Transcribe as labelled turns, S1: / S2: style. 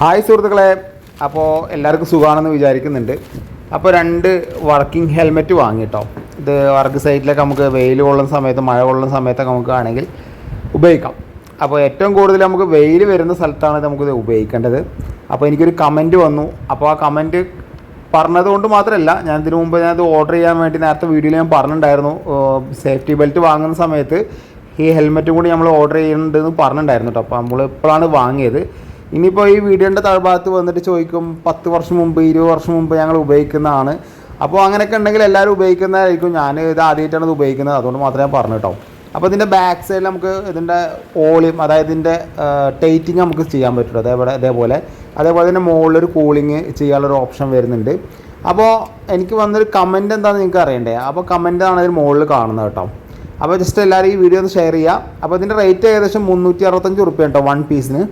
S1: Hi സുഹൃത്തുക്കളെ, അപ്പോൾ എല്ലാവർക്കും സുഖമാണെന്ന് വിചാരിക്കുന്നുണ്ട്. അപ്പോൾ 2 വർക്കിംഗ് ഹെൽമെറ്റ് വാങ്ങിട്ടോ. ഇത് വർക്ക് സൈറ്റിലൊക്കെ നമുക്ക് വെയിൽ കൊള്ളുന്ന സമയത്ത്, മഴ കൊള്ളുന്ന സമയത്തൊക്കെ നമുക്ക് ആണെങ്കിൽ ഉപയോഗിക്കാം. അപ്പോൾ ഏറ്റവും കൂടുതൽ നമുക്ക് വെയിൽ വരുന്ന സ്ഥലത്താണ് നമുക്കിത് ഉപയോഗിക്കേണ്ടത്. അപ്പോൾ എനിക്കൊരു കമൻറ്റ് വന്നു. അപ്പോൾ ആ കമൻറ്റ് പറഞ്ഞതുകൊണ്ട് മാത്രമല്ല, ഞാൻ ഇതിനു മുമ്പ് ഞാനത് ഓർഡർ ചെയ്യാൻ വേണ്ടി നേരത്തെ വീഡിയോയിൽ ഞാൻ പറഞ്ഞിട്ടുണ്ടായിരുന്നു. സേഫ്റ്റി ബെൽറ്റ് വാങ്ങുന്ന സമയത്ത് ഈ ഹെൽമെറ്റും കൂടി നമ്മൾ ഓർഡർ ചെയ്യുന്നുണ്ടെന്ന് പറഞ്ഞിട്ടുണ്ടായിരുന്നു കേട്ടോ. അപ്പോൾ നമ്മൾ ഇപ്പോഴാണ് വാങ്ങിയത്. ഇനിയിപ്പോൾ ഈ വീഡിയോൻ്റെ താഴ്ഭാഗത്ത് വന്നിട്ട് ചോദിക്കും 10 വർഷം മുമ്പ് 20 വർഷം മുമ്പ് ഞങ്ങൾ ഉപയോഗിക്കുന്നതാണ്. അപ്പോൾ അങ്ങനെയൊക്കെ ഉണ്ടെങ്കിൽ എല്ലാവരും ഉപയോഗിക്കുന്നതായിരിക്കും. ഞാൻ ഇത് ആദ്യമായിട്ടാണ് ഇത് ഉപയോഗിക്കുന്നത്, അതുകൊണ്ട് മാത്രമേ ഞാൻ പറഞ്ഞു കേട്ടോ. അപ്പോൾ ഇതിൻ്റെ ബാക്ക് സൈഡിൽ നമുക്ക് ഇതിൻ്റെ ഓളിയും, അതായത് ഇതിൻ്റെ ടൈറ്റിങ് നമുക്ക് ചെയ്യാൻ പറ്റും. അതേപോലെ തന്നെ മുകളിലൊരു കൂളിങ് ചെയ്യാനുള്ളൊരു ഓപ്ഷൻ വരുന്നുണ്ട്. അപ്പോൾ എനിക്ക് വന്നൊരു കമൻറ്റ് എന്താണെന്ന് നിങ്ങൾക്ക് അറിയണ്ടേ. അപ്പോൾ കമൻറ്റാണ് അതിൽ മുകളിൽ കാണുന്നത് കേട്ടോ. അപ്പോൾ ജസ്റ്റ് എല്ലാവരും ഈ വീഡിയോ ഒന്ന് ഷെയർ ചെയ്യുക. അപ്പോൾ ഇതിൻ്റെ റേറ്റ് ഏകദേശം 365 റുപ്യ കേട്ടോ 1 പീസിന്.